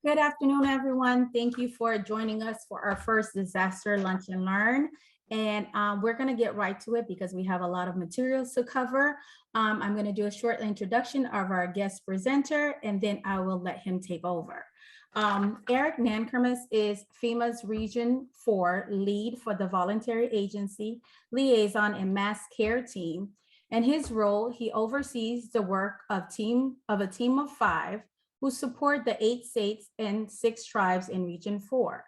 Good afternoon, everyone. Thank you for joining us for our first disaster lunch and learn. And we're going to get right to it because we have a lot of materials to cover. I'm going to do a short introduction of our guest presenter, and then I will let him take over. Eric Nankermis is FEMA's Region 4 lead for the Voluntary Agency Liaison and Mass Care Team. In his role, he oversees the work of a team of 5 who support the 8 states and 6 tribes in Region 4.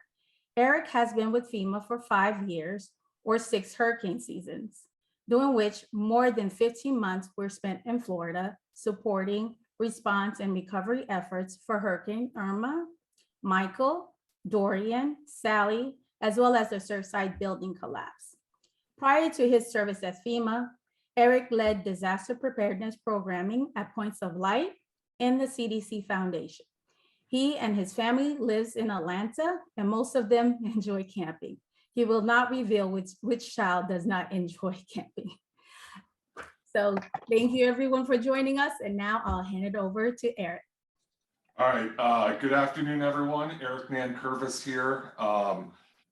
Eric has been with FEMA for 5 years or 6 hurricane seasons, during which more than 15 months were spent in Florida supporting response and recovery efforts for Hurricane Irma, Michael, Dorian, Sally, as well as the Surfside building collapse. Prior to his service at FEMA, Eric led disaster preparedness programming at Points of Light and the CDC Foundation. He and his family lives in Atlanta, and most of them enjoy camping. He will not reveal which child does not enjoy camping. So thank you everyone for joining us, and now I'll hand it over to Eric. All right, good afternoon, everyone. Eric Nankervis here.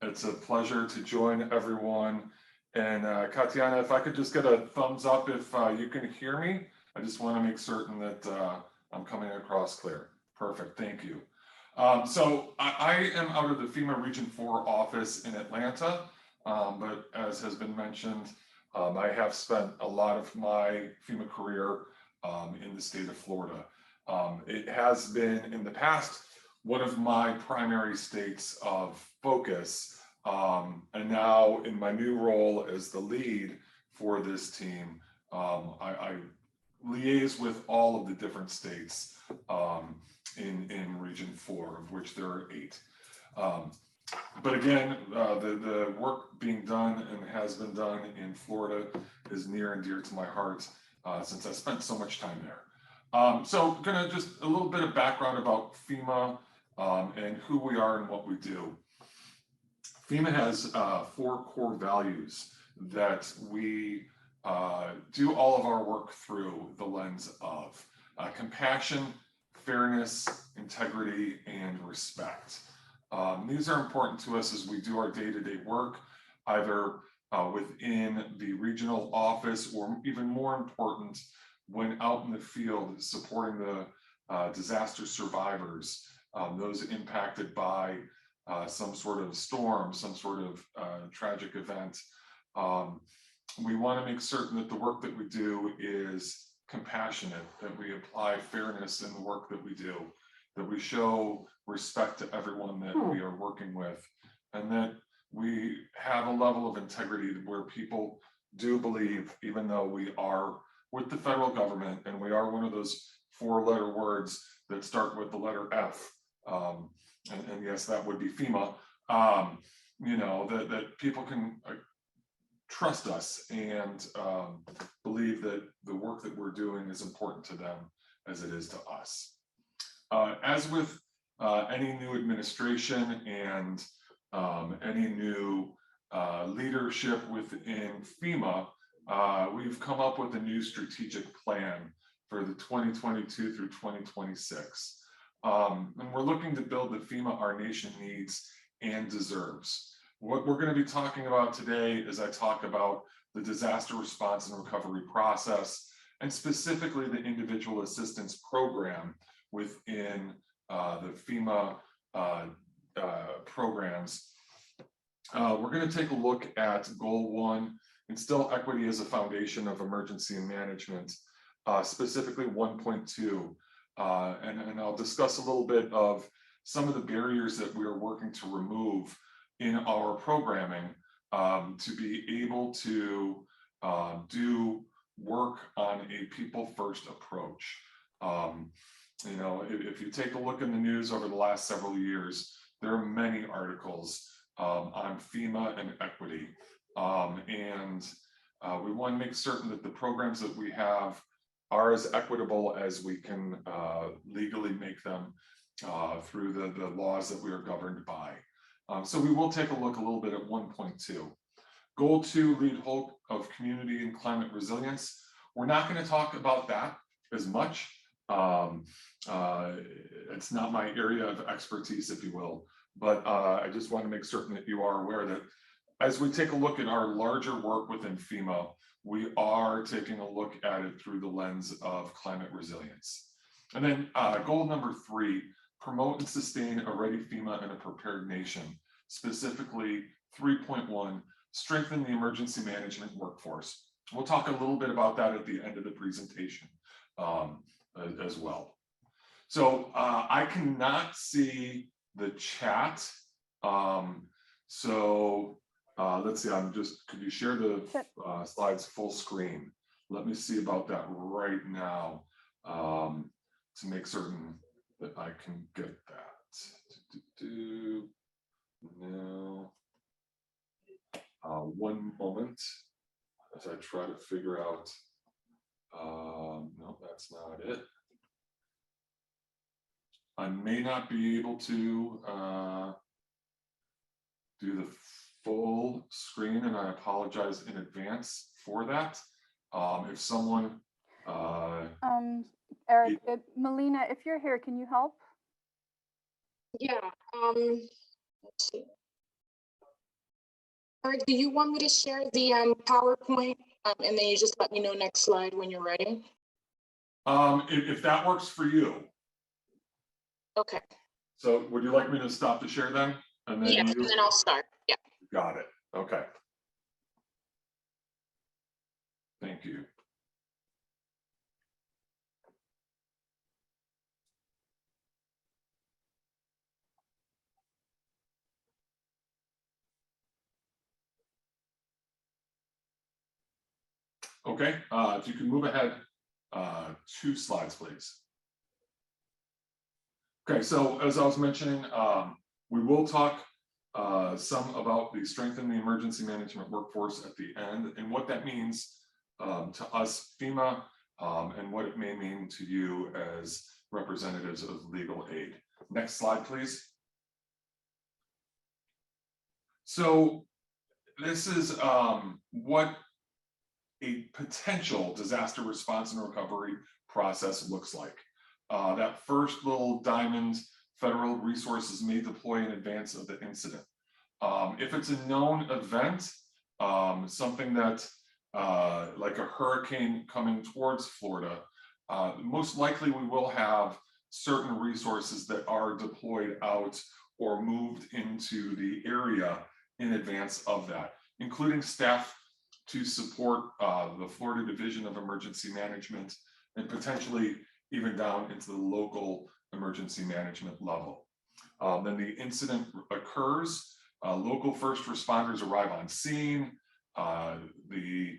It's a pleasure to join everyone. And Katiana, if I could just get a thumbs up if you can hear me. I just want to make certain that I'm coming across clear. Perfect, thank you. So I am out of the FEMA Region 4 office in Atlanta, but as has been mentioned, I have spent a lot of my FEMA career in the state of Florida. It has been in the past one of my primary states of focus, and now in my new role as the lead for this team, I liaise with all of the different states in Region 4, of which there are 8. But again, the work being done and has been done in Florida is near and dear to my heart since I spent so much time there. So gonna just a little bit of background about FEMA and who we are and what we do. FEMA has 4 core values that we do all of our work through the lens of compassion, fairness, integrity, and respect. These are important to us as we do our day-to-day work, either within the regional office or even more important, when out in the field supporting the disaster survivors, those impacted by some sort of storm, some sort of tragic event. We want to make certain that the work that we do is compassionate, that we apply fairness in the work that we do, that we show respect to everyone that we are working with, and that we have a level of integrity where people do believe, even though we are with the federal government and we are one of those 4-letter words that start with the letter F, and yes, that would be FEMA, you know, that people can trust us and believe that the work that we're doing is important to them as it is to us. As with any new administration and any new leadership within FEMA, we've come up with a new strategic plan for the 2022 through 2026. And we're looking to build the FEMA our nation needs and deserves. What we're going to be talking about today as I talk about the disaster response and recovery process, and specifically the individual assistance program within the FEMA programs. We're going to take a look at Goal 1, instill equity as a foundation of emergency management, specifically 1.2. And I'll discuss a little bit of some of the barriers that we are working to remove in our programming to be able to do work on a people-first approach. You know, if you take a look in the news over the last several years, there are many articles on FEMA and equity. And we want to make certain that the programs that we have are as equitable as we can legally make them through the laws that we are governed by. So we will take a look a little bit at 1.2. Goal 2, lead hope of community and climate resilience. We're not going to talk about that as much It's not my area of expertise, if you will, but I just want to make certain that you are aware that as we take a look at our larger work within FEMA, we are taking a look at it through the lens of climate resilience. And then goal number 3, promote and sustain a ready FEMA and a prepared nation. Specifically 3.1, strengthen the emergency management workforce. We'll talk a little bit about that at the end of the presentation as well. So I cannot see the chat. Let's see, could you share the slides full screen? Let me see about that right now to make certain that I can get that. No. One moment as I try to figure out. No, that's not it. I may not be able to do the full screen, and I apologize in advance for that. If someone Eric, Melina, if you're here, can you help? Yeah, let's see. Eric, do you want me to share the PowerPoint and then you just let me know next slide when you're ready? If that works for you. Okay. So would you like me to stop the share then? And then yes, and then I'll start. Yeah. Got it. Okay. Thank you. Okay, if you can move ahead 2 slides, please. Okay, so as I was mentioning, we will talk some about the strengthening the emergency management workforce at the end and what that means to us, FEMA, and what it may mean to you as representatives of legal aid. Next slide, please. So this is what a potential disaster response and recovery process looks like. That first little diamond, federal resources may deploy in advance of the incident. If it's a known event, something that like a hurricane coming towards Florida, most likely we will have certain resources that are deployed out or moved into the area in advance of that, including staff to support the Florida Division of Emergency Management and potentially even down into the local emergency management level. Then the incident occurs, local first responders arrive on scene, the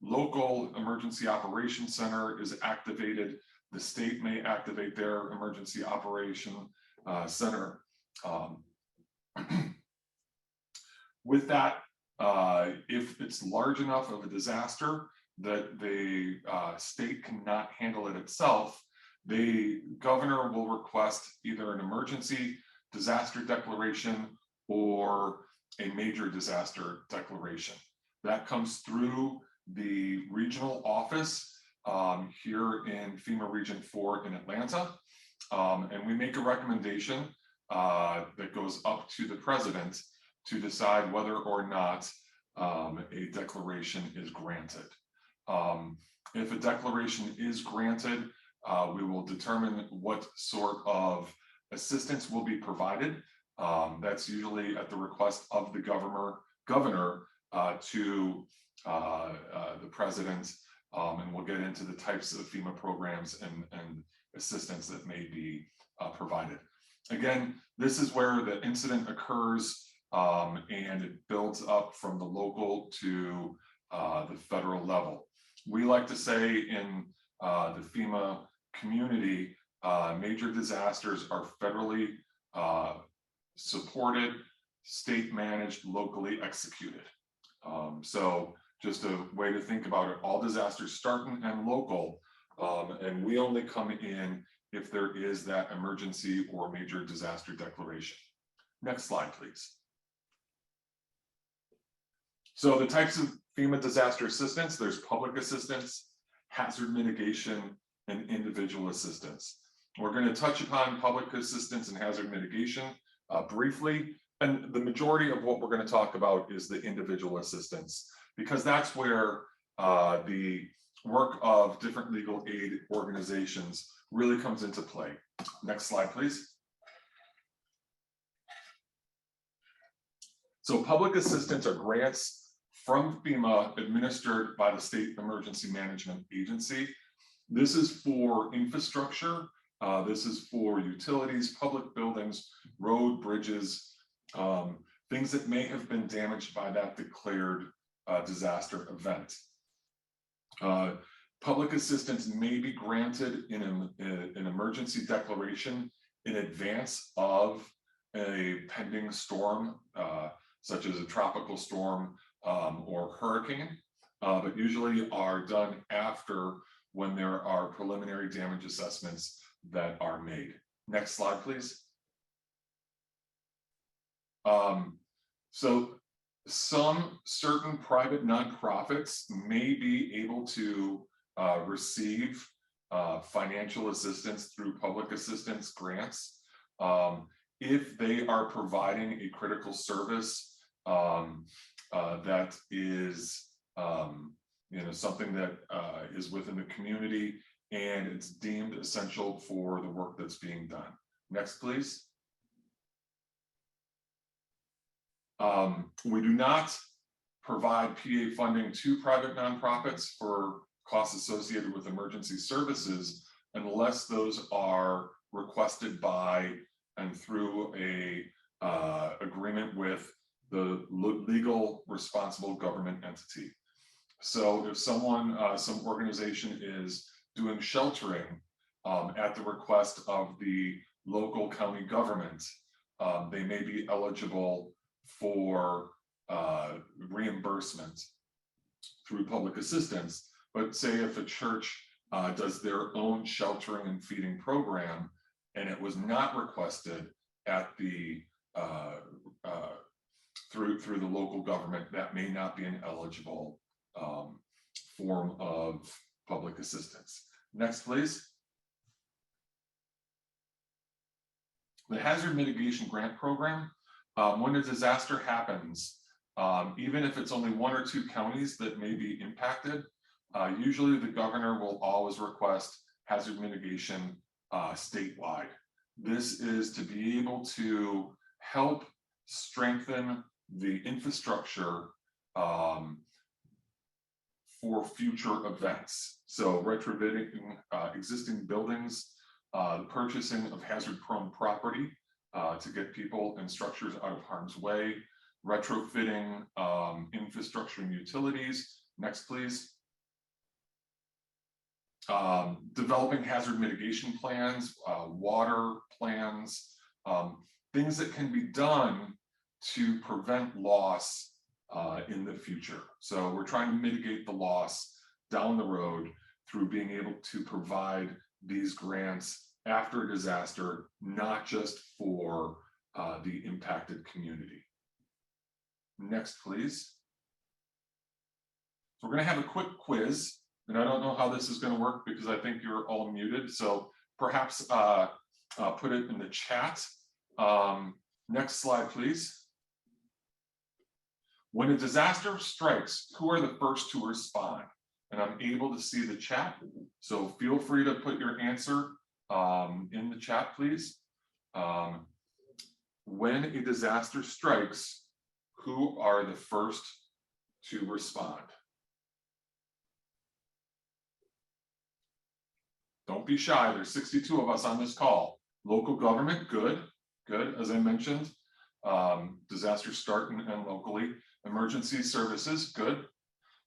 local emergency operations center is activated, the state may activate their emergency operation center. With that, if it's large enough of a disaster that the state cannot handle it itself, the governor will request either an emergency disaster declaration or a major disaster declaration. That comes through the regional office here in FEMA Region 4 in Atlanta. And we make a recommendation that goes up to the president to decide whether or not a declaration is granted. If a declaration is granted, we will determine what sort of assistance will be provided. That's usually at the request of the governor to the president, and we'll get into the types of FEMA programs and assistance that may be provided. Again, this is where the incident occurs and it builds up from the local to the federal level. We like to say in the FEMA community, major disasters are federally supported, state managed, locally executed. So just a way to think about it, all disasters start and end local, and we only come in if there is that emergency or major disaster declaration. Next slide, please. So the types of FEMA disaster assistance, there's public assistance, hazard mitigation, and individual assistance. We're going to touch upon public assistance and hazard mitigation briefly, and the majority of what we're going to talk about is the individual assistance, because that's where the work of different legal aid organizations really comes into play. Next slide, please. So public assistance are grants from FEMA administered by the State Emergency Management Agency. This is for infrastructure. This is for utilities, public buildings, road, bridges, things that may have been damaged by that declared disaster event. Public assistance may be granted in an emergency declaration in advance of a pending storm, such as a tropical storm or hurricane, but usually are done after when there are preliminary damage assessments that are made. Next slide, please. So some certain private nonprofits may be able to receive financial assistance through public assistance grants if they are providing a critical service that is something that is within the community and it's deemed essential for the work that's being done. Next, please. We do not provide PA funding to private nonprofits for costs associated with emergency services unless those are requested by and through a agreement with the legal responsible government entity. So if someone, some organization is doing sheltering at the request of the local county government, they may be eligible for reimbursement through public assistance. But say if a church does their own sheltering and feeding program and it was not requested at the through the local government, that may not be an eligible form of public assistance. Next, please. The Hazard Mitigation Grant Program, when a disaster happens, even if it's only 1 or 2 counties that may be impacted, usually the governor will always request hazard mitigation statewide. This is to be able to help strengthen the infrastructure for future events. So retrofitting existing buildings, the purchasing of hazard-prone property to get people and structures out of harm's way, retrofitting infrastructure and utilities. Next, please. Developing hazard mitigation plans, water plans, things that can be done to prevent loss in the future. So we're trying to mitigate the loss down the road through being able to provide these grants after a disaster, not just for the impacted community. Next, please. So we're going to have a quick quiz, and I don't know how this is going to work because I think you're all muted. So perhaps put it in the chat. Next slide, please. When a disaster strikes, who are the first to respond? And I'm able to see the chat, so feel free to put your answer in the chat, please. When a disaster strikes, who are the first to respond? Don't be shy, there's 62 of us on this call. Local government, good, as I mentioned. Disasters start and end locally. Emergency services, good.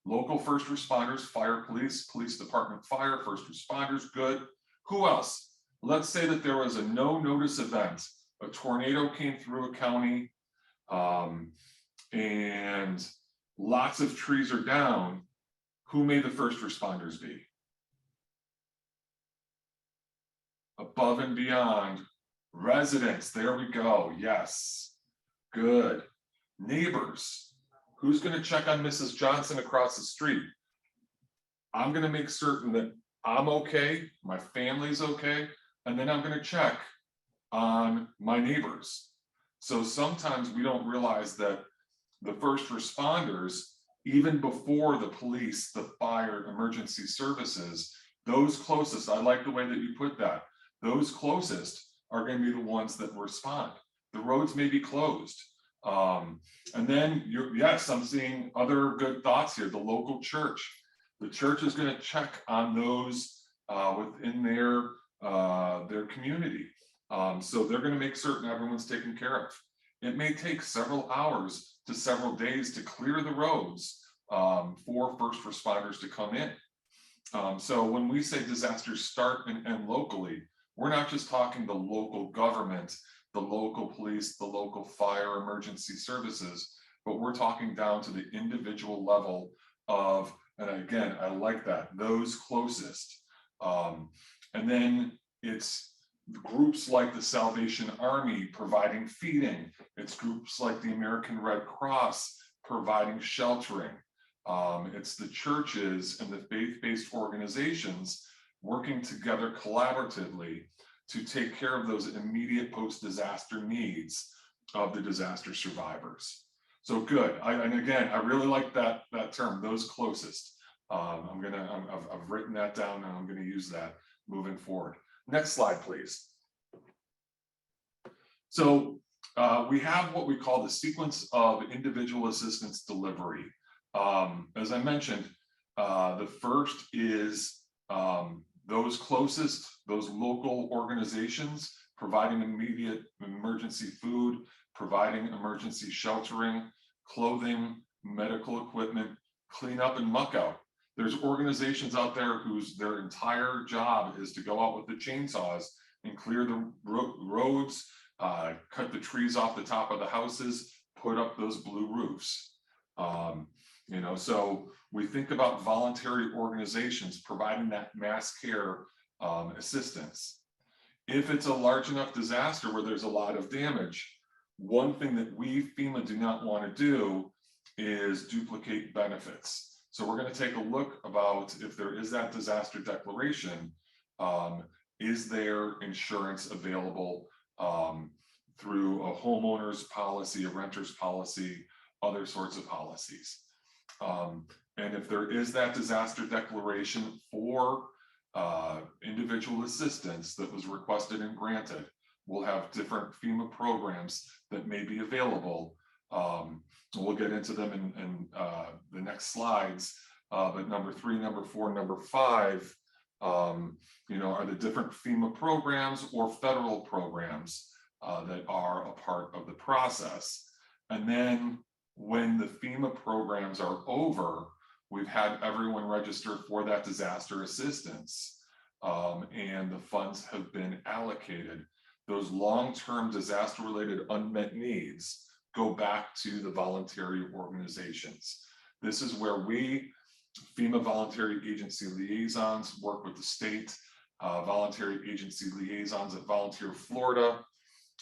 Local first responders, fire, police department, fire, first responders, good. Who else? Let's say that there was a no notice event. A tornado came through a county and lots of trees are down. Who may the first responders be? Above and beyond. Residents, there we go, yes, good. Neighbors, who's gonna check on Mrs. Johnson across the street? I'm gonna make certain that I'm okay, my family's okay, and then I'm gonna check on my neighbors. So sometimes we don't realize that the first responders, even before the police, the fire, emergency services, those closest, I like the way that you put that, those closest are going to be the ones that respond. The roads may be closed. And then yes, I'm seeing other good thoughts here. The local church, the church is going to check on those within their community. So they're going to make certain everyone's taken care of. It may take several hours to several days to clear the roads for first responders to come in. So when we say disasters start and end locally, we're not just talking the local government, the local police, the local fire emergency services, but we're talking down to the individual level of, and again, I like that, those closest. And then it's groups like the Salvation Army providing feeding. It's groups like the American Red Cross providing sheltering. It's the churches and the faith-based organizations working together collaboratively to take care of those immediate post-disaster needs of the disaster survivors. So good. And again, I really like that term, those closest. I've written that down and I'm going to use that moving forward. Next slide, please. So we have what we call the sequence of individual assistance delivery. As I mentioned, the first is those closest, those local organizations providing immediate emergency food, providing emergency sheltering, clothing, medical equipment, cleanup and muck out. There's organizations out there whose their entire job is to go out with the chainsaws and clear the roads, cut the trees off the top of the houses, put up those blue roofs. You know, so we think about voluntary organizations providing that mass care assistance. If it's a large enough disaster where there's a lot of damage, one thing that we FEMA do not want to do is duplicate benefits. So we're going to take a look about if there is that disaster declaration, is there insurance available through a homeowner's policy, a renter's policy, other sorts of policies. And if there is that disaster declaration for individual assistance that was requested and granted, we'll have different FEMA programs that may be available. We'll get into them in the next slides, but number 3, number 4, number 5, you know, are the different FEMA programs or federal programs that are a part of the process. And then when the FEMA programs are over, we've had everyone register for that disaster assistance, and the funds have been allocated. Those long-term disaster-related unmet needs go back to the voluntary organizations. This is where we, FEMA voluntary agency liaisons, work with the state voluntary agency liaisons at Volunteer Florida.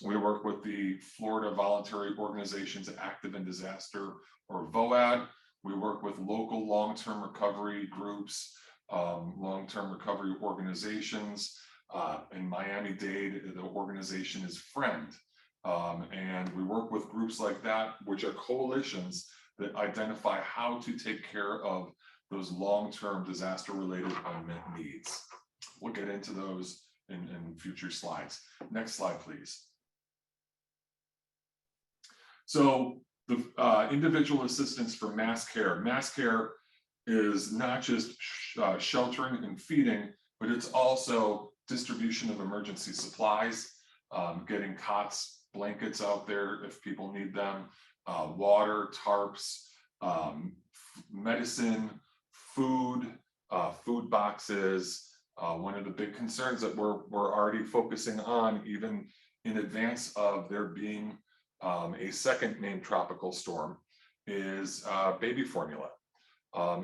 We work with the Florida Voluntary Organizations Active in Disaster, or VOAD. We work with local long-term recovery groups, long-term recovery organizations. In Miami-Dade, the organization is FRIEND. And we work with groups like that, which are coalitions that identify how to take care of those long-term disaster-related unmet needs. We'll get into those in future slides. Next slide, please. So the individual assistance for mass care. Mass care is not just sheltering and feeding, but it's also distribution of emergency supplies, getting cots, blankets out there if people need them, water, tarps, medicine, food, food boxes. One of the big concerns that we're already focusing on, even in advance of there being a second named tropical storm, is baby formula.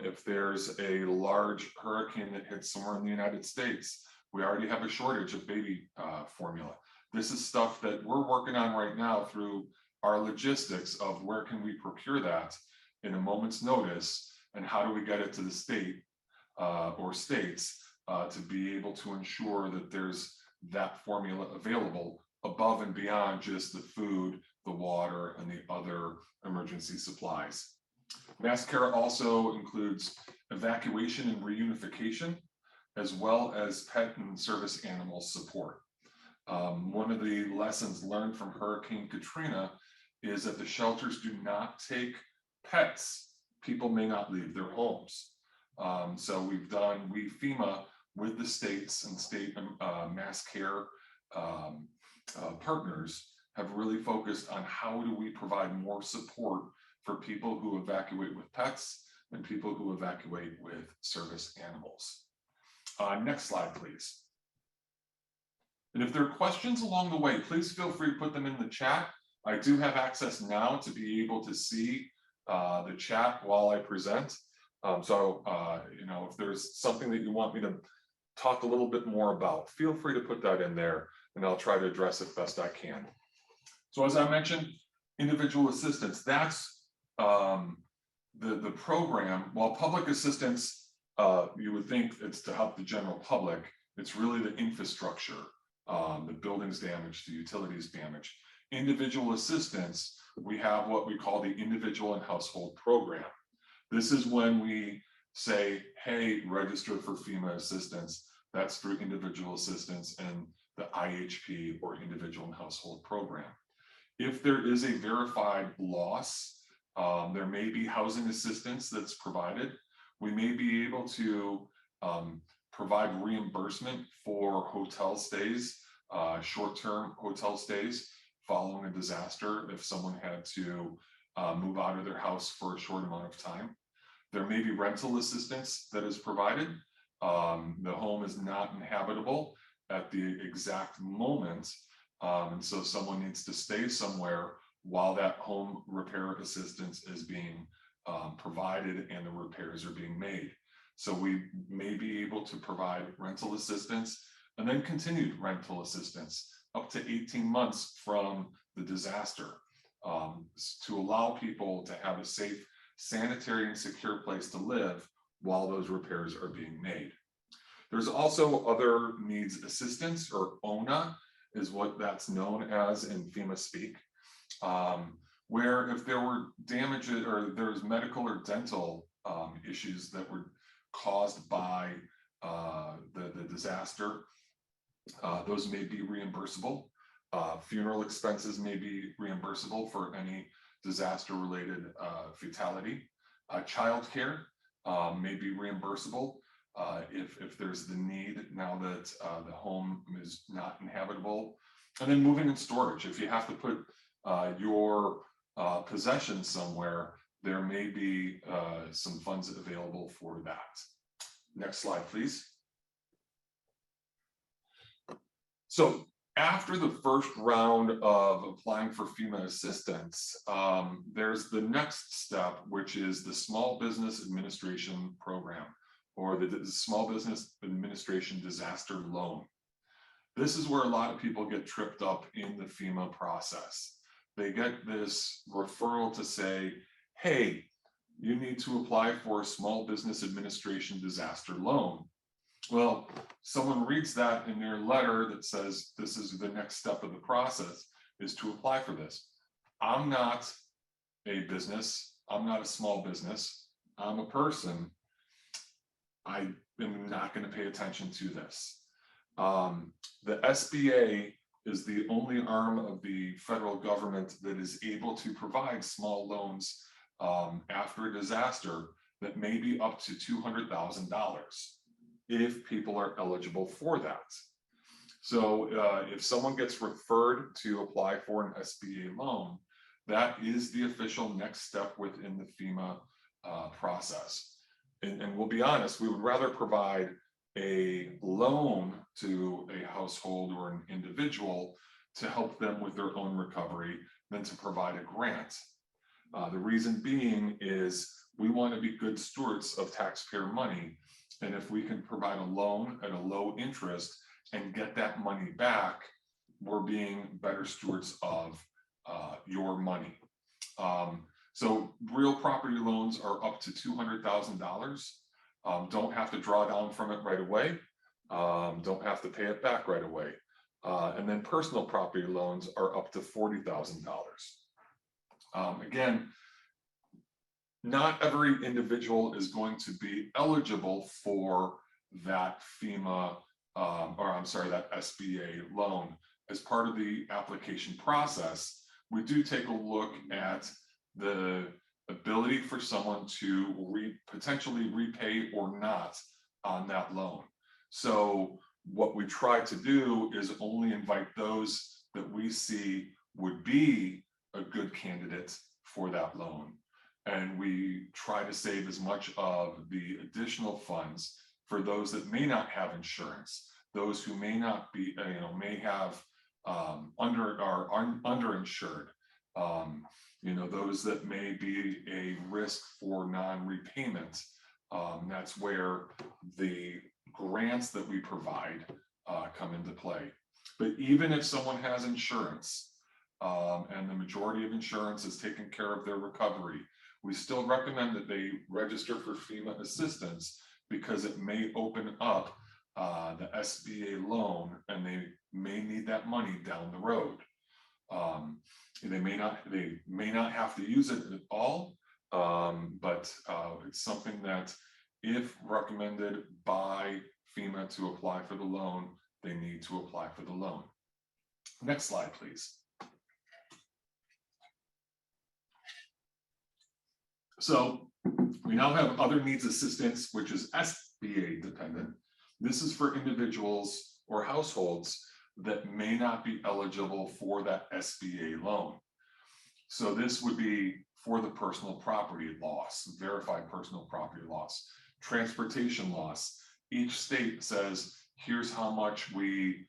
If there's a large hurricane that hits somewhere in the United States, we already have a shortage of baby formula. This is stuff that we're working on right now through our logistics of where can we procure that in a moment's notice, and how do we get it to the state or states to be able to ensure that there's that formula available above and beyond just the food, the water, and the other emergency supplies. Mass care also includes evacuation and reunification, as well as pet and service animal support. One of the lessons learned from Hurricane Katrina is that the shelters do not take pets. People may not leave their homes. So we FEMA with the states and state mass care partners have really focused on how do we provide more support for people who evacuate with pets and people who evacuate with service animals. Next slide, please. And if there are questions along the way, please feel free to put them in the chat. I do have access now to be able to see the chat while I present. You know, if there's something that you want me to talk a little bit more about, feel free to put that in there and I'll try to address it best I can. So as I mentioned, individual assistance, that's the program. While public assistance, you would think it's to help the general public, it's really the infrastructure, the buildings damaged, the utilities damaged. Individual assistance, we have what we call the individual and household program. This is when we say, hey, register for FEMA assistance. That's through individual assistance and the IHP or individual and household program. If there is a verified loss, there may be housing assistance that's provided. We may be able to provide reimbursement for hotel stays, short-term hotel stays following a disaster if someone had to move out of their house for a short amount of time. There may be rental assistance that is provided. The home is not inhabitable at the exact moment, and so someone needs to stay somewhere while that home repair assistance is being provided and the repairs are being made. So we may be able to provide rental assistance and then continued rental assistance up to 18 months from the disaster to allow people to have a safe, sanitary and secure place to live while those repairs are being made. There's also other needs assistance, or ONA is what that's known as in FEMA speak, where if there were damages or there's medical or dental issues that were caused by the disaster, those may be reimbursable. Funeral expenses may be reimbursable for any disaster-related fatality. Childcare may be reimbursable if there's the need now that the home is not inhabitable. And then moving and storage. If you have to put your possessions somewhere, there may be some funds available for that. Next slide, please. So after the first round of applying for FEMA assistance, there's the next step, which is the Small Business Administration Program, or the Small Business Administration Disaster Loan. This is where a lot of people get tripped up in the FEMA process. They get this referral to say, hey, you need to apply for a Small Business Administration Disaster Loan. Well, someone reads that in their letter that says this is the next step of the process is to apply for this. I'm not a business. I'm not a small business. I'm a person. I am not going to pay attention to this. The SBA is the only arm of the federal government that is able to provide small loans after a disaster that may be up to $200,000 if people are eligible for that. So if someone gets referred to apply for an SBA loan, that is the official next step within the FEMA process. And we'll be honest, we would rather provide a loan to a household or an individual to help them with their own recovery than to provide a grant. The reason being is we want to be good stewards of taxpayer money. And if we can provide a loan at a low interest and get that money back, we're being better stewards of your money. So real property loans are up to $200,000. Don't have to draw down from it right away. don't have to pay it back right away. And then personal property loans are up to $40,000. Again, not every individual is going to be eligible for that FEMA, that SBA loan. As part of the application process, we do take a look at the ability for someone to potentially repay or not on that loan. So what we try to do is only invite those that we see would be a good candidate for that loan. And we try to save as much of the additional funds for those that may not have insurance, those who may not be, may have underinsured, those that may be a risk for non-repayment. That's where the grants that we provide come into play. But even if someone has insurance and the majority of insurance is taking care of their recovery, we still recommend that they register for FEMA assistance because it may open up the SBA loan and they may need that money down the road. They may not have to use it at all, but it's something that if recommended by FEMA to apply for the loan, they need to apply for the loan. Next slide, please. So we now have other needs assistance, which is SBA dependent. This is for individuals or households that may not be eligible for that SBA loan. So this would be for the personal property loss, verified personal property loss, transportation loss. Each state says, here's how much we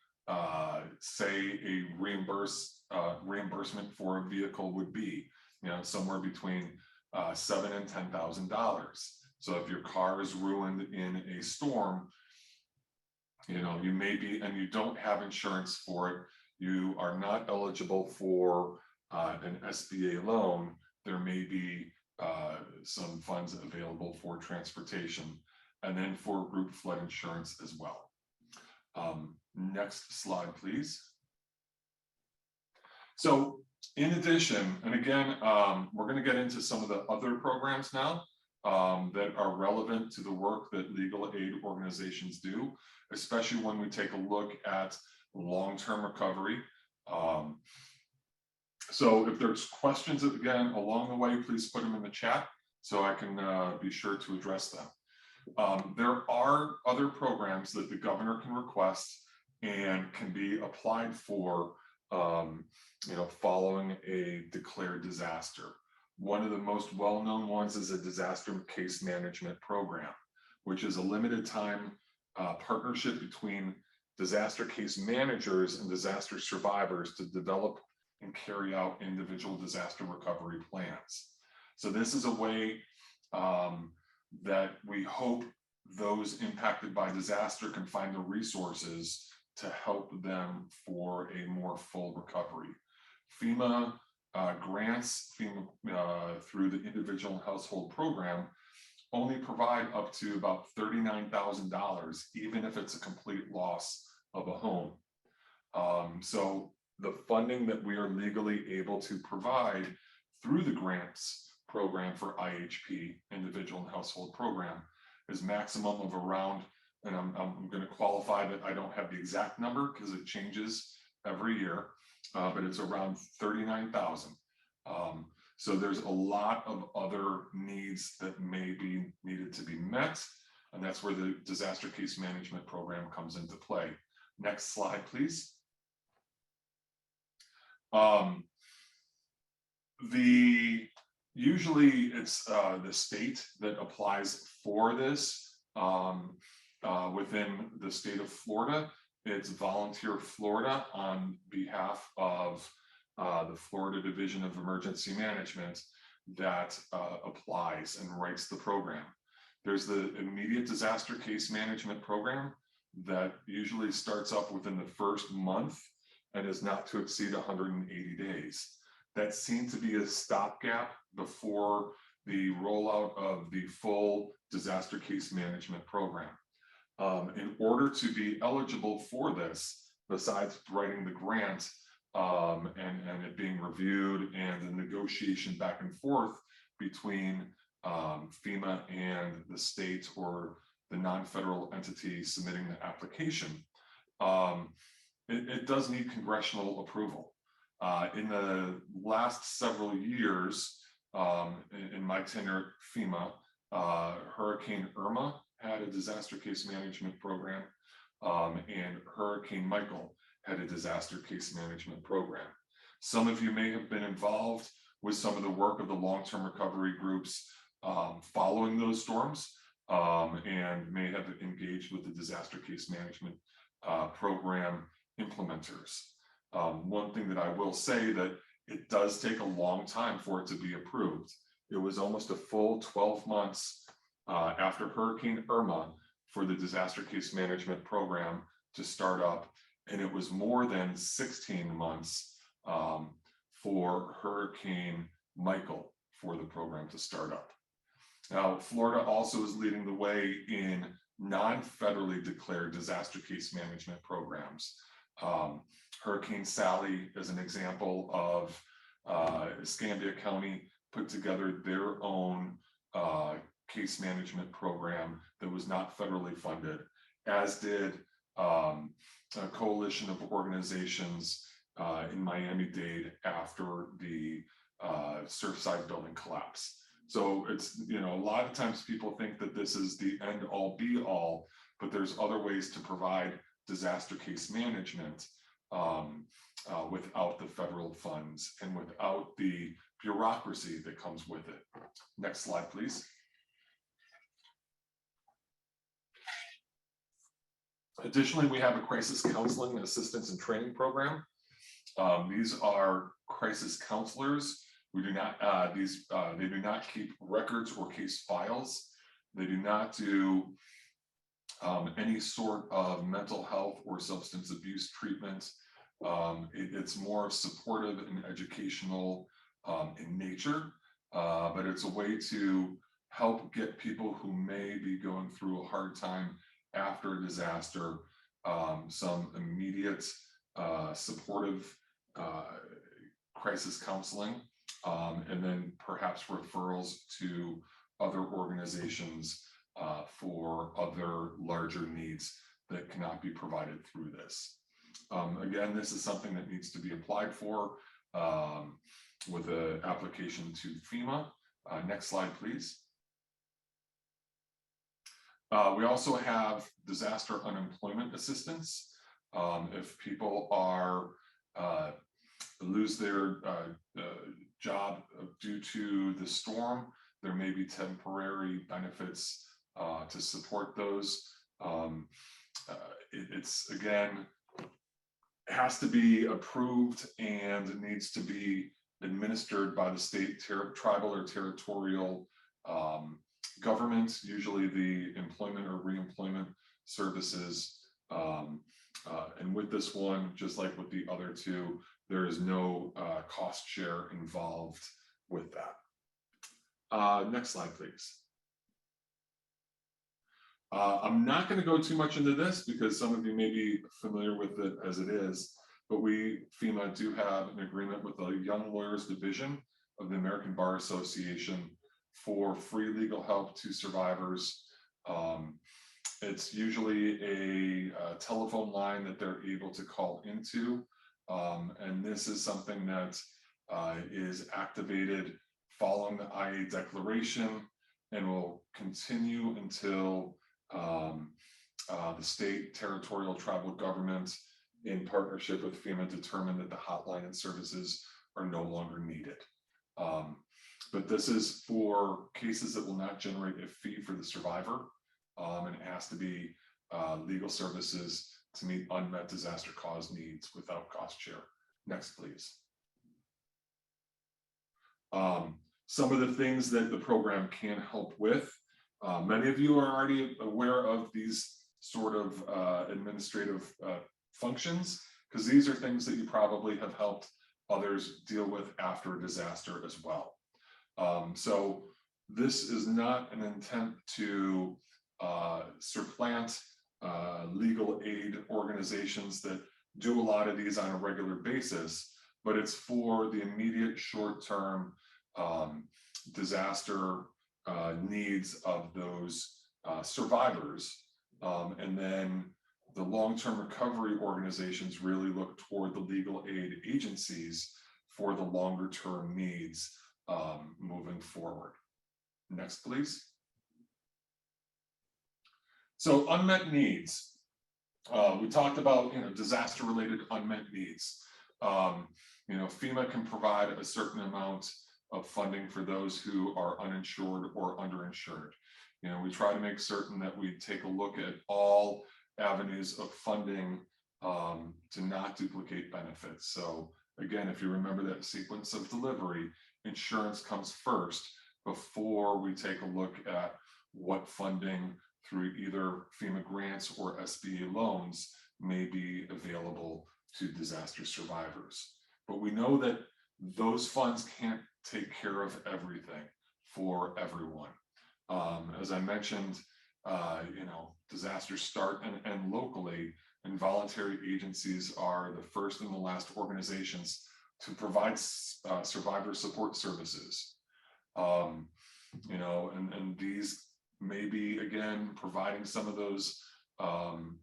say a reimbursement for a vehicle would be, somewhere between $7,000 and $10,000. So if your car is ruined in a storm, you may be, and you don't have insurance for it, you are not eligible for an SBA loan, there may be some funds available for transportation and then for group flood insurance as well. Next slide, please. So in addition, and again, we're going to get into some of the other programs now that are relevant to the work that legal aid organizations do, especially when we take a look at long-term recovery. So if there's questions again along the way, please put them in the chat so I can be sure to address them. There are other programs that the governor can request and can be applied for following a declared disaster. One of the most well-known ones is a disaster case management program, which is a limited time partnership between disaster case managers and disaster survivors to develop and carry out individual disaster recovery plans. So this is a way that we hope those impacted by disaster can find the resources to help them for a more full recovery. FEMA grants through the individual and household program only provide up to about $39,000, even if it's a complete loss of a home. So the funding that we are legally able to provide through the grants program for IHP, individual and household program, is maximum of around, and I'm going to qualify that I don't have the exact number because it changes every year, but it's around 39,000. So there's a lot of other needs that may be needed to be met, and that's where the disaster case management program comes into play. Next slide, please. Usually it's the state that applies for this. Within the state of Florida, it's Volunteer Florida on behalf of the Florida Division of Emergency Management that applies and writes the program. There's the Immediate Disaster Case Management Program that usually starts up within the first month and is not to exceed 180 days. That seemed to be a stopgap before the rollout of the full disaster case management program. In order to be eligible for this, besides writing the grant and it being reviewed and the negotiation back and forth between FEMA and the state or the non-federal entity submitting the application, it does need congressional approval. In the last several years, in my tenure at FEMA, Hurricane Irma had a disaster case management program, and Hurricane Michael had a disaster case management program. Some of you may have been involved with some of the work of the long-term recovery groups following those storms, and may have engaged with the disaster case management program implementers. One thing that I will say that it does take a long time for it to be approved. It was almost a full 12 months after Hurricane Irma for the disaster case management program to start up, and it was more than 16 months for Hurricane Michael for the program to start up. Now, Florida also is leading the way in non-federally declared disaster case management programs. Hurricane Sally is an example of Escambia County put together their own case management program that was not federally funded, as did a coalition of organizations in Miami-Dade after the Surfside building collapse. So it's, a lot of times people think that this is the end all be all, but there's other ways to provide disaster case management without the federal funds and without the bureaucracy that comes with it. Next slide, please. Additionally, we have a crisis counseling assistance and training program. These are crisis counselors. We do not, they do not keep records or case files. They do not do any sort of mental health or substance abuse treatment. It's more supportive and educational in nature, but it's a way to help get people who may be going through a hard time after a disaster, some immediate supportive crisis counseling, and then perhaps referrals to other organizations for other larger needs that cannot be provided through this. Again, this is something that needs to be applied for with an application to FEMA. Next slide, please. We also have disaster unemployment assistance. If people are lose their job due to the storm, there may be temporary benefits to support those. It's again, has to be approved and needs to be administered by the state, tribal or territorial government, usually the employment or reemployment services. And with this one, just like with the other two, there is no cost share involved with that. Next slide, please. I'm not going to go too much into this because some of you may be familiar with it as it is, but we, FEMA, do have an agreement with the Young Lawyers Division of the American Bar Association for free legal help to survivors. It's usually a telephone line that they're able to call into. And this is something that is activated following the IA declaration and will continue until the state, territorial, tribal government in partnership with FEMA determine that the hotline and services are no longer needed. But this is for cases that will not generate a fee for the survivor, and it has to be legal services to meet unmet disaster cause needs without cost share. Next, please. Some of the things that the program can help with. Many of you are already aware of these sort of administrative functions, because these are things that you probably have helped others deal with after a disaster as well. So this is not an intent to supplant legal aid organizations that do a lot of these on a regular basis, but it's for the immediate short-term disaster needs of those survivors. And then the long-term recovery organizations really look toward the legal aid agencies for the longer-term needs moving forward. Next, please. So unmet needs. We talked about, disaster-related unmet needs. FEMA can provide a certain amount of funding for those who are uninsured or underinsured. We try to make certain that we take a look at all avenues of funding to not duplicate benefits. So again, if you remember that sequence of delivery, insurance comes first before we take a look at what funding through either FEMA grants or SBA loans may be available to disaster survivors. But we know that those funds can't take care of everything for everyone. As I mentioned, disasters start and end locally, and voluntary agencies are the first and the last organizations to provide survivor support services. And these may be, again, providing some of those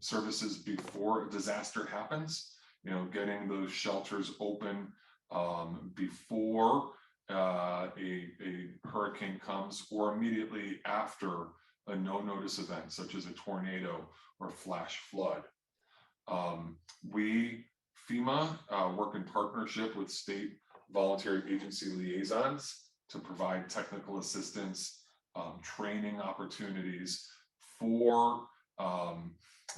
services before a disaster happens, getting those shelters open before a hurricane comes, or immediately after a no-notice event, such as a tornado or flash flood. We, FEMA, work in partnership with state voluntary agency liaisons to provide technical assistance, training opportunities for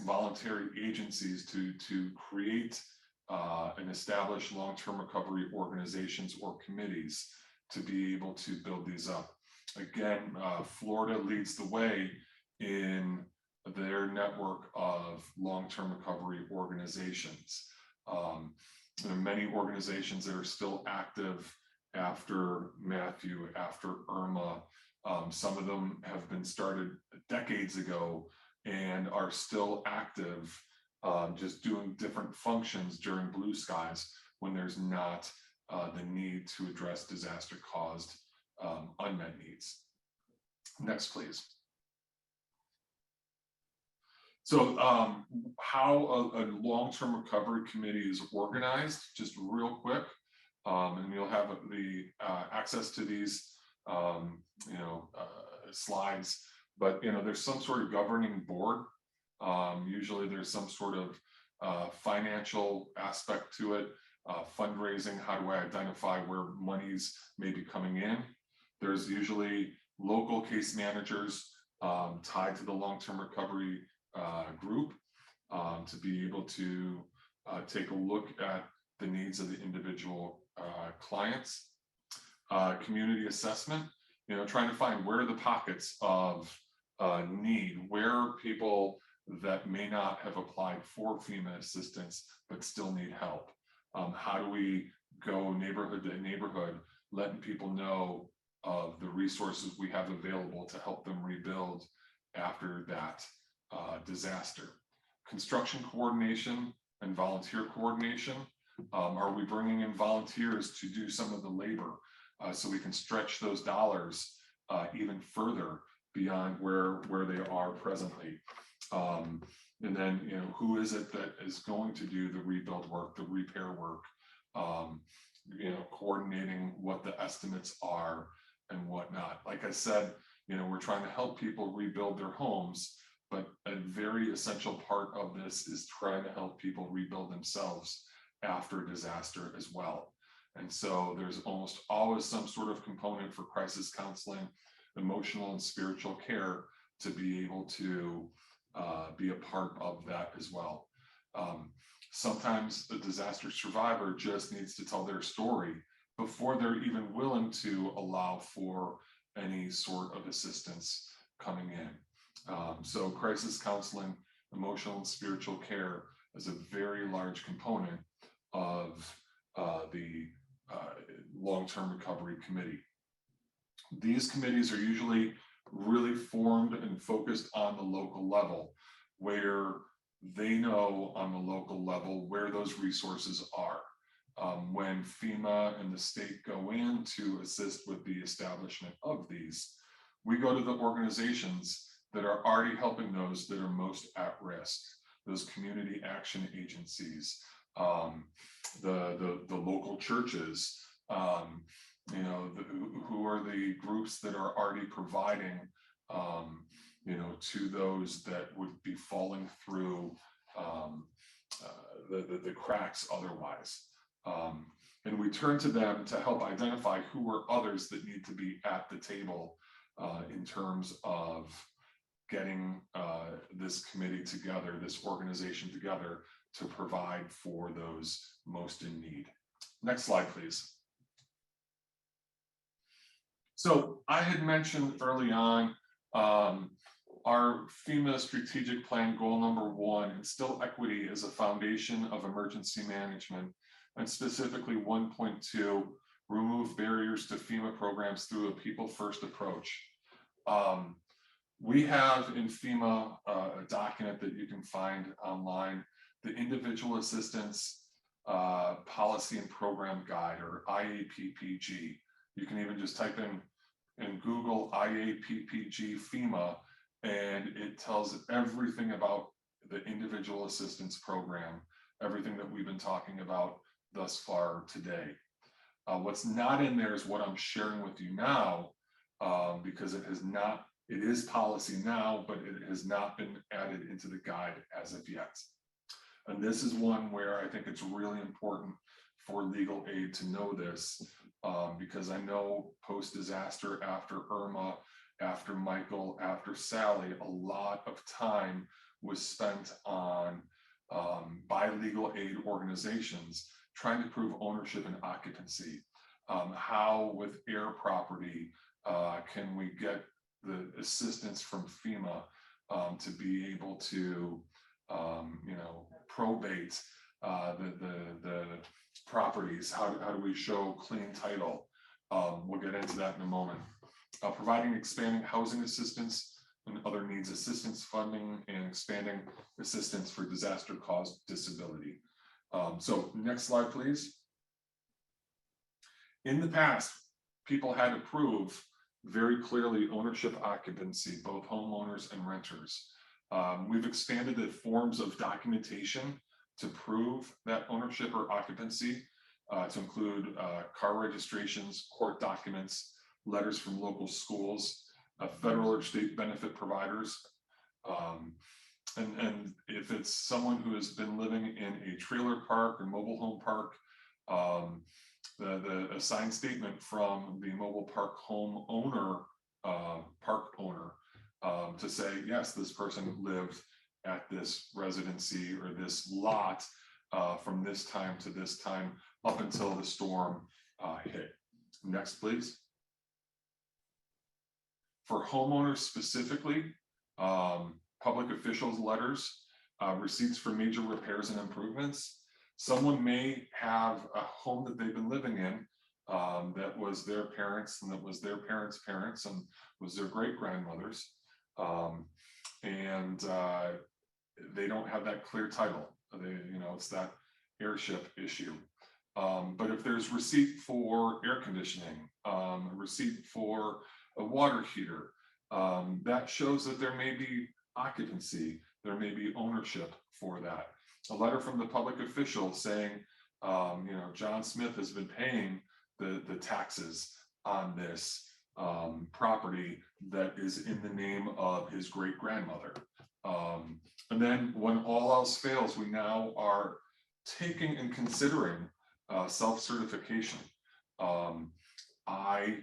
voluntary agencies to create and establish long-term recovery organizations or committees to be able to build these up. Again, Florida leads the way in their network of long-term recovery organizations. There are many organizations that are still active after Matthew, after Irma. Some of them have been started decades ago and are still active, just doing different functions during blue skies when there's not the need to address disaster-caused unmet needs. Next, please. So how a long-term recovery committee is organized, just real quick, and you'll have the access to these slides, but there's some sort of governing board. Usually there's some sort of financial aspect to it, fundraising. How do I identify where monies may be coming in? There's usually local case managers tied to the long-term recovery group to be able to take a look at the needs of the individual clients. Community assessment, trying to find where are the pockets of need, where are people that may not have applied for FEMA assistance but still need help. How do we go neighborhood to neighborhood, letting people know of the resources we have available to help them rebuild after that disaster. Construction coordination and volunteer coordination. Are we bringing in volunteers to do some of the labor so we can stretch those dollars even further beyond where they are presently? And then, who is it that is going to do the rebuild work, the repair work, coordinating what the estimates are and whatnot. Like I said, we're trying to help people rebuild their homes, but a very essential part of this is trying to help people rebuild themselves after disaster as well. And so there's almost always some sort of component for crisis counseling, emotional and spiritual care to be able to be a part of that as well. Sometimes the disaster survivor just needs to tell their story before they're even willing to allow for any sort of assistance coming in. So crisis counseling, emotional and spiritual care is a very large component of the long-term recovery committee. These committees are usually really formed and focused on the local level, where they know on the local level where those resources are. When FEMA and the state go in to assist with the establishment of these, we go to the organizations that are already helping those that are most at risk, those community action agencies, the local churches, you know, who are the groups that are already providing, you know, to those that would be falling through the cracks otherwise. And we turn to them to help identify who are others that need to be at the table in terms of getting this committee together, this organization together to provide for those most in need. Next slide, please. So I had mentioned early on our FEMA strategic plan goal number 1, instill equity as a foundation of emergency management, and specifically 1.2, remove barriers to FEMA programs through a people-first approach. We have in FEMA a document that you can find online, the Individual Assistance Policy and Program Guide, or IAPPG. You can even just type in Google IAPPG FEMA, and it tells everything about the individual assistance program, everything that we've been talking about thus far today. What's not in there is what I'm sharing with you now, because it is policy now, but it has not been added into the guide as of yet. And this is one where I think it's really important for legal aid to know this, because I know post-disaster, after Irma, after Michael, after Sally, a lot of time was spent on by legal aid organizations trying to prove ownership and occupancy. How with air property can we get the assistance from FEMA to be able to you know, probate the properties? How do we show clean title? We'll get into that in a moment. Providing expanding housing assistance and other needs assistance funding, and expanding assistance for disaster caused disability. So next slide, please. In the past, people had to prove very clearly ownership, occupancy, both homeowners and renters. We've expanded the forms of documentation to prove that ownership or occupancy, to include car registrations, court documents, letters from local schools, federal or state benefit providers. And if it's someone who has been living in a trailer park or mobile home park, the signed statement from the mobile park home owner, park owner, to say, yes, this person lived at this residency or this lot from this time to this time up until the storm hit. Next, please. For homeowners specifically, public officials letters, receipts for major repairs and improvements. Someone may have a home that they've been living in that was their parents, and that was their parents' parents, and was their great grandmother's, and they don't have that clear title. You know, it's that airship issue. But if there's receipt for air conditioning, receipt for a water heater, that shows that there may be occupancy, there may be ownership for that. A letter from the public official saying, you know, John Smith has been paying the taxes on this property that is in the name of his great grandmother. And then when all else fails, we now are taking and considering self-certification. I,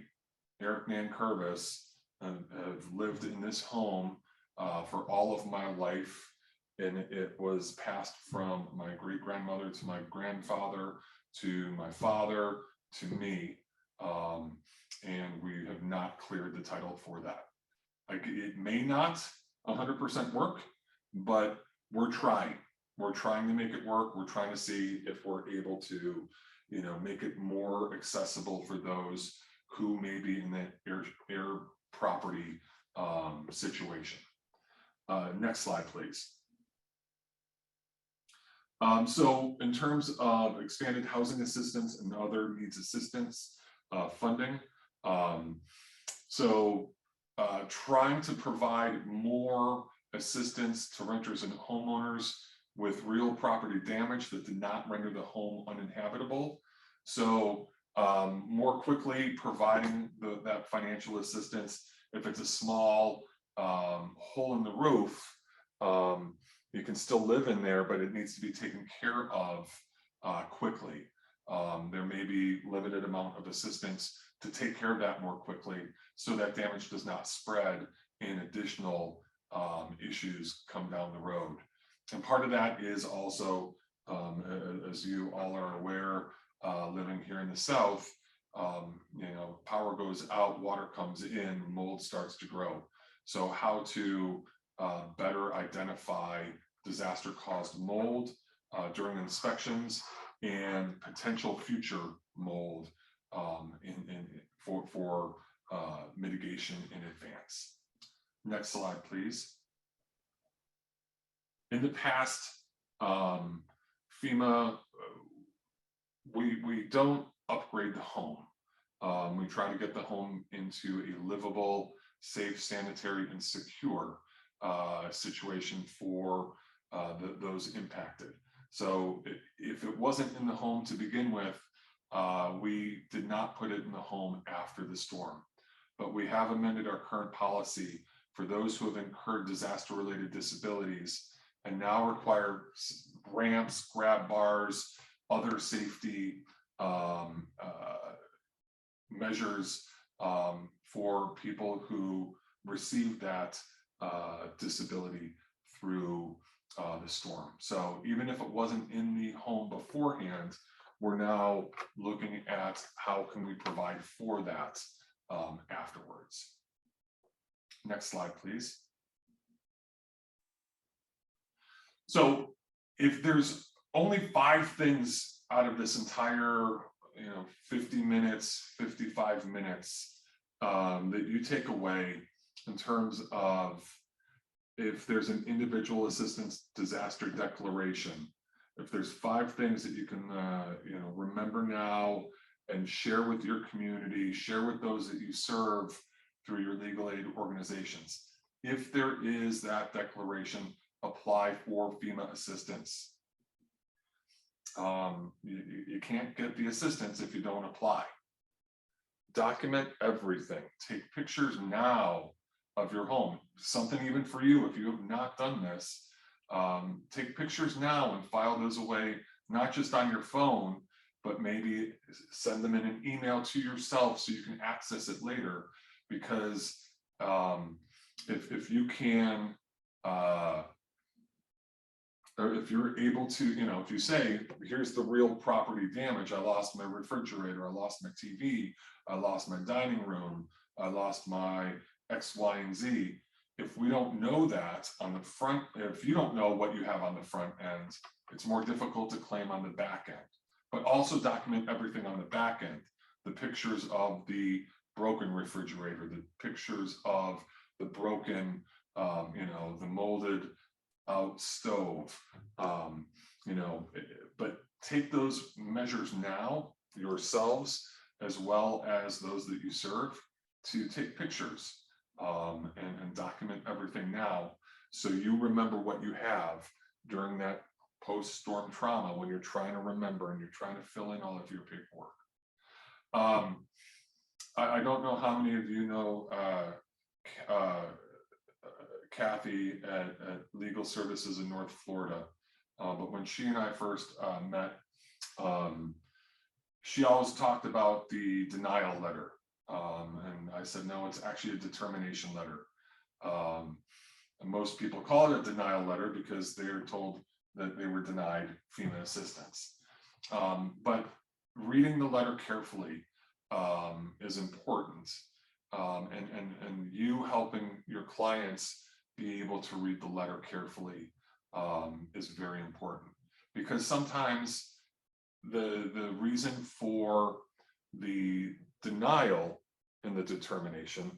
Eric Nankervis, have lived in this home for all of my life, and it was passed from my great grandmother to my grandfather to my father to me, and we have not cleared the title for that. Like, it may not 100% work, but we're trying. We're trying to make it work. We're trying to see if we're able to, you know, make it more accessible for those who may be in that air property situation. Next slide, please. So in terms of expanded housing assistance and other needs assistance funding, trying to provide more assistance to renters and homeowners with real property damage that did not render the home uninhabitable. So more quickly providing that financial assistance. If it's a small hole in the roof, you can still live in there, but it needs to be taken care of quickly. There may be limited amount of assistance to take care of that more quickly so that damage does not spread and additional issues come down the road. And part of that is also, as you all are aware, living here in the South, power goes out, water comes in, mold starts to grow. So how to better identify disaster caused mold during inspections and potential future mold for mitigation in advance. Next slide, please. In the past, FEMA, we don't upgrade the home. We try to get the home into a livable, safe, sanitary, and secure situation for those impacted. So if it wasn't in the home to begin with, we did not put it in the home after the storm. But we have amended our current policy for those who have incurred disaster-related disabilities and now require ramps, grab bars, other safety measures for people who received that disability through the storm. So even if it wasn't in the home beforehand, we're now looking at how can we provide for that afterwards. Next slide, please. So if there's only 5 things out of this entire 50 minutes, 55 minutes that you take away in terms of if there's an individual assistance disaster declaration, if there's 5 things that you can remember now and share with your community, share with those that you serve through your legal aid organizations. If there is that declaration, apply for FEMA assistance. You can't get the assistance if you don't apply. Document everything. Take pictures now of your home. Something even for you if you have not done this. Take pictures now and file those away, not just on your phone, but maybe send them in an email to yourself so you can access it later. Because if you can, or if you're able to, if you say, here's the real property damage, I lost my refrigerator, I lost my TV, I lost my dining room, I lost my X, Y, and Z. If we don't know that on the front, if you don't know what you have on the front end, it's more difficult to claim on the back end. But also document everything on the back end. The pictures of the broken refrigerator, the pictures of the broken, the molded out stove, but take those measures now yourselves, as well as those that you serve, to take pictures and document everything now, so you remember what you have during that post-storm trauma when you're trying to remember and you're trying to fill in all of your paperwork. I don't know how many of you know Kathy at Legal Services in North Florida, but when she and I first met, she always talked about the denial letter, and I said, no, it's actually a determination letter. And most people call it a denial letter because they are told that they were denied FEMA assistance. But reading the letter carefully is important, and you helping your clients be able to read the letter carefully is very important, because sometimes the reason for the denial in the determination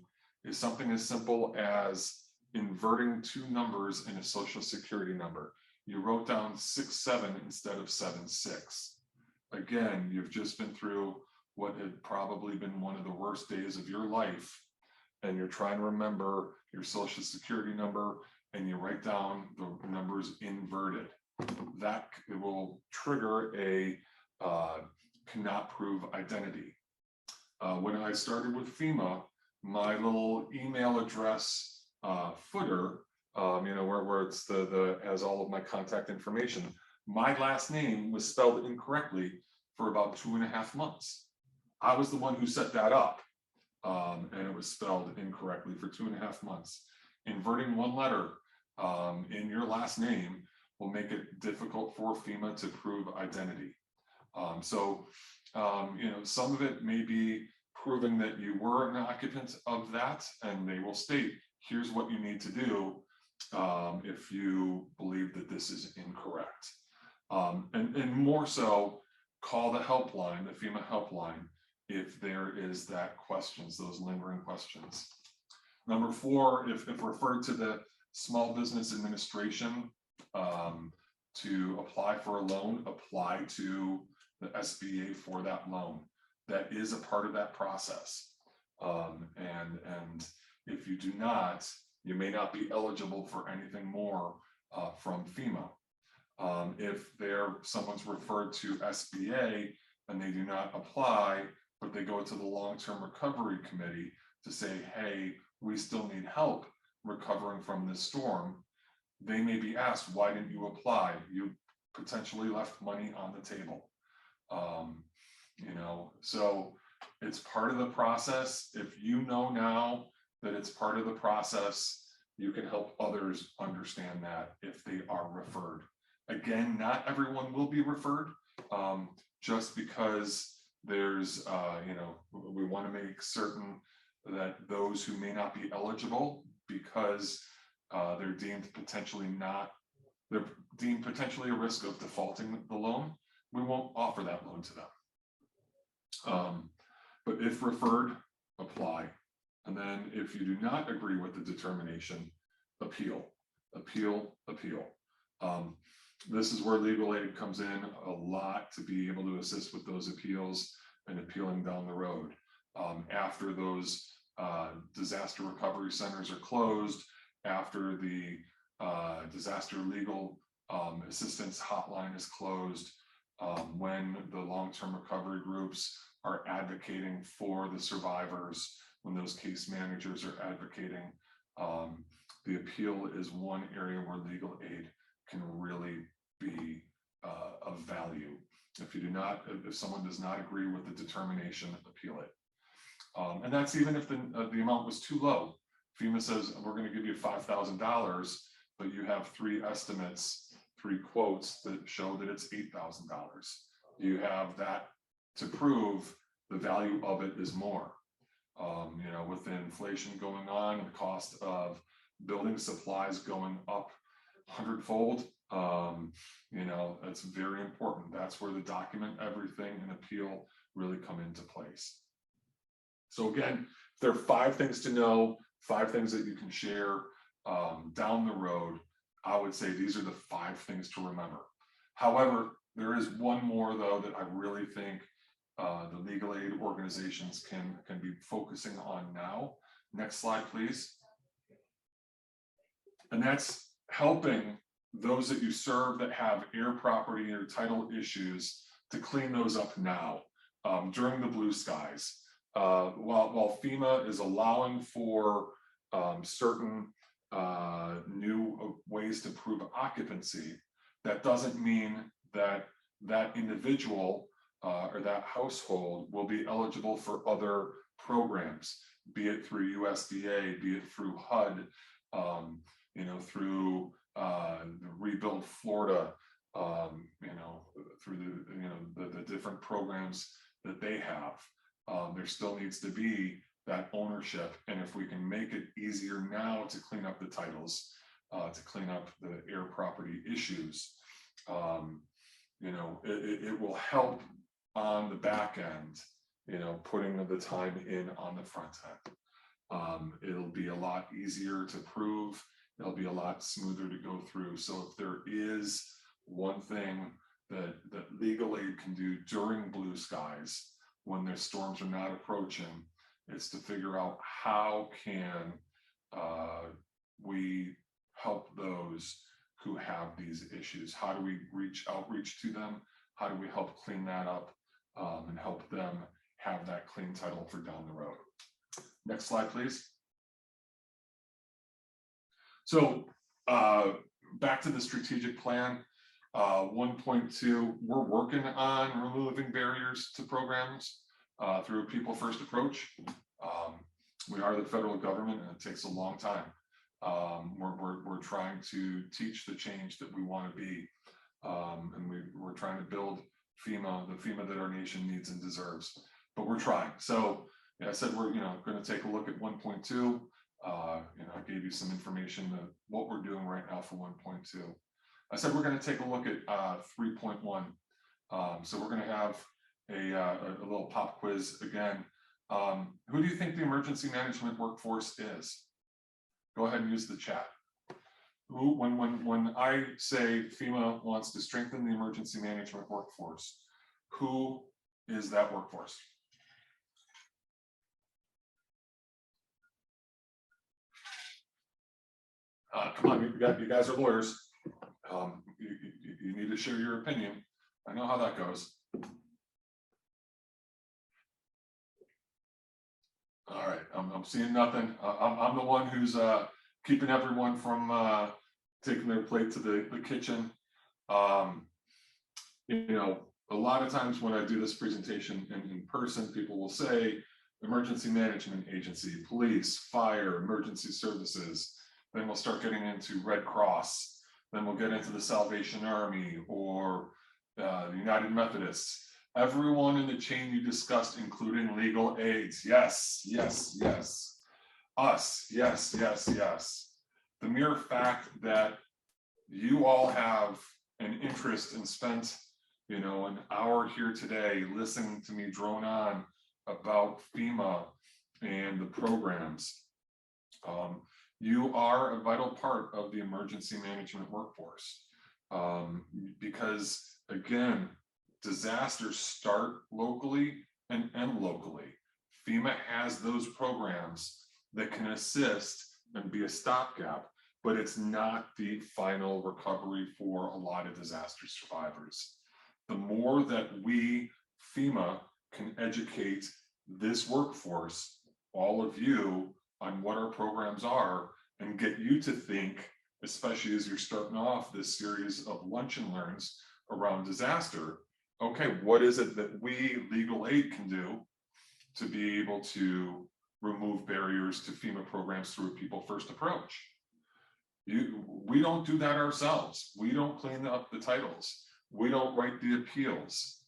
is something as simple as inverting 2 numbers in a social security number. you wrote down 6-7 instead of 7-6. Again, you've just been through what had probably been one of the worst days of your life, and you're trying to remember your social security number, and you write down the numbers inverted. That will trigger a cannot prove identity. When I started with FEMA, my little email address footer, where it's has all of my contact information, my last name was spelled incorrectly for about 2.5 months. I was the one who set that up, and it was spelled incorrectly for 2.5 months. Inverting one letter in your last name will make it difficult for FEMA to prove identity. Some of it may be proving that you were an occupant of that, and they will state, here's what you need to do if you believe that this is incorrect. And more so, call the helpline, the FEMA helpline, if there is that questions, those lingering questions. Number 4, if referred to the Small Business Administration to apply for a loan, apply to the SBA for that loan. That is a part of that process. And if you do not, you may not be eligible for anything more from FEMA. If someone's referred to SBA and they do not apply, but they go to the Long-Term Recovery Committee to say, hey, we still need help recovering from this storm, they may be asked, why didn't you apply? You potentially left money on the table. So it's part of the process. If you know now that it's part of the process, you can help others understand that if they are referred. Again, not everyone will be referred, just because there's, we want to make certain that those who may not be eligible because they're deemed potentially a risk of defaulting the loan, we won't offer that loan to them. But if referred, apply. And then if you do not agree with the determination, appeal. This is where legal aid comes in a lot to be able to assist with those appeals and appealing down the road. After those disaster recovery centers are closed, after the disaster legal assistance hotline is closed, when the long-term recovery groups are advocating for the survivors, when those case managers are advocating, the appeal is one area where legal aid can really be of value. If someone does not agree with the determination, appeal it. And that's even if the amount was too low. FEMA says, we're going to give you $5,000, but you have 3 estimates, 3 quotes that show that it's $8,000. You have that to prove the value of it is more. With the inflation going on and the cost of building supplies going up 100-fold, that's very important. That's where the document everything and appeal really come into place. So again, there are 5 things to know, 5 things that you can share down the road. I would say these are the 5 things to remember. However, there is one more though that I really think the legal aid organizations can be focusing on now. Next slide, please. And that's helping those that you serve that have air property or title issues to clean those up now during the blue skies. While FEMA is allowing for certain new ways to prove occupancy, that doesn't mean that that individual or that household will be eligible for other programs, be it through USDA, be it through HUD, through the Rebuild Florida, through the different programs that they have. There still needs to be that ownership, and if we can make it easier now to clean up the titles, to clean up the air property issues, it will help on the back end, putting the time in on the front end. It'll be a lot easier to prove it'll be a lot smoother to go through. So if there is one thing that legal aid can do during blue skies, when their storms are not approaching, is to figure out how can we help those who have these issues. How do we outreach to them? How do we help clean that up and help them have that clean title for down the road? Next slide, please. So back to the strategic plan. 1.2, we're working on removing barriers to programs through a people first approach. We are the federal government and it takes a long time. We're trying to teach the change that we want to be. And we're trying to build FEMA, the FEMA that our nation needs and deserves, but we're trying. So yeah, I said, we're going to take a look at 1.2. I gave you some information of what we're doing right now for 1.2. I said we're going to take a look at 3.1. So we're going to have a little pop quiz again. Who do you think the emergency management workforce is? Go ahead and use the chat. When I say FEMA wants to strengthen the emergency management workforce, who is that workforce? Come on, you guys are lawyers. You need to share your opinion. I know how that goes. All right, I'm seeing nothing. I'm the one who's keeping everyone from taking their plate to the kitchen. A lot of times when I do this presentation in person, people will say emergency management agency, police, fire, emergency services. Then we'll start getting into Red Cross. Then we'll get into the Salvation Army or the United Methodists. Everyone in the chain you discussed, including legal aids. Yes, yes, yes. Us, yes, yes, yes. The mere fact that you all have an interest and spent, an hour here today listening to me drone on about FEMA and the programs. You are a vital part of the emergency management workforce because, again, disasters start locally and end locally. FEMA has those programs that can assist and be a stopgap, but it's not the final recovery for a lot of disaster survivors. The more that we, FEMA, can educate this workforce, all of you, on what our programs are and get you to think, especially as you're starting off this series of lunch and learns around disaster, okay, what is it that we, legal aid, can do to be able to remove barriers to FEMA programs through a people first approach? We don't do that ourselves. We don't clean up the titles. We don't write the appeals.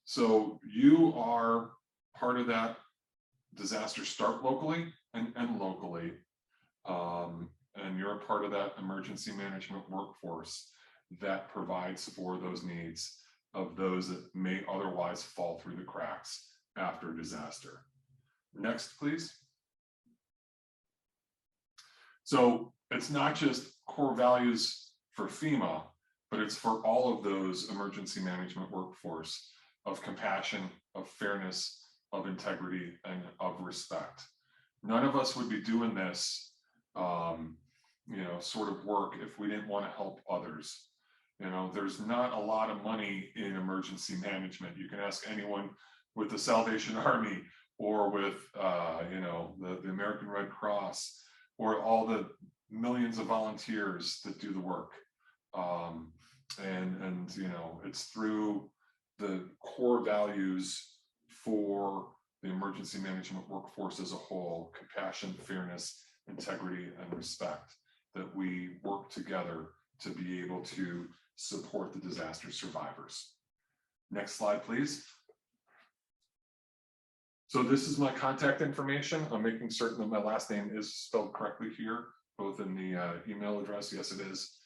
So you are part of that disaster start locally and end locally. And you're a part of that emergency management workforce that provides for those needs of those that may otherwise fall through the cracks after disaster. Next, please. So it's not just core values for FEMA, but it's for all of those emergency management workforce of compassion, of fairness, of integrity, and of respect. None of us would be doing this, sort of work if we didn't want to help others. There's not a lot of money in emergency management. You can ask anyone with the Salvation Army or with, the American Red Cross or all the millions of volunteers that do the work. It's through the core values for the emergency management workforce as a whole, compassion, fairness, integrity, and respect, that we work together to be able to support the disaster survivors. Next slide, please. So this is my contact information. I'm making certain that my last name is spelled correctly here, both in the email address, yes it is,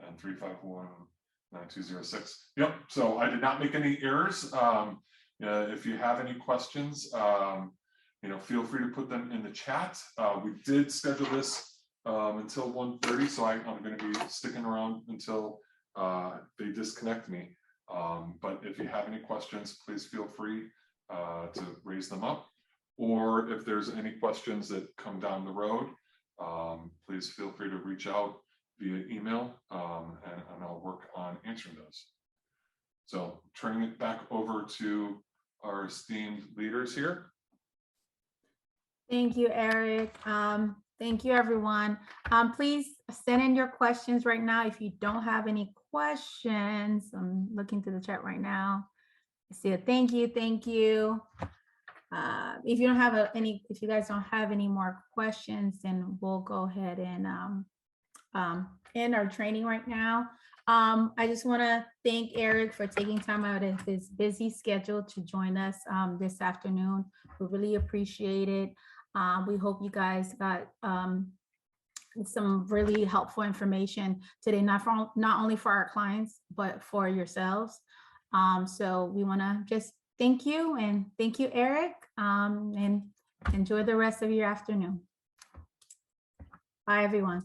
and 351-9206. Yep, so I did not make any errors. If you have any questions, feel free to put them in the chat. We did schedule this until 1:30, so I'm going to be sticking around until they disconnect me. But if you have any questions, please feel free to raise them up. Or if there's any questions that come down the road, please feel free to reach out via email, and I'll work on answering those. So turning it back over to our esteemed leaders here. Thank you, Eric. Thank you, everyone. Please send in your questions right now. If you don't have any questions, I'm looking through the chat right now. I see a thank you. If you don't have if you guys don't have any more questions, then we'll go ahead and end our training right now. I just want to thank Eric for taking time out of his busy schedule to join us this afternoon. We really appreciate it. We hope you guys got some really helpful information today, not only for our clients, but for yourselves. So we want to just thank you, and thank you, Eric, and enjoy the rest of your afternoon. Bye, everyone.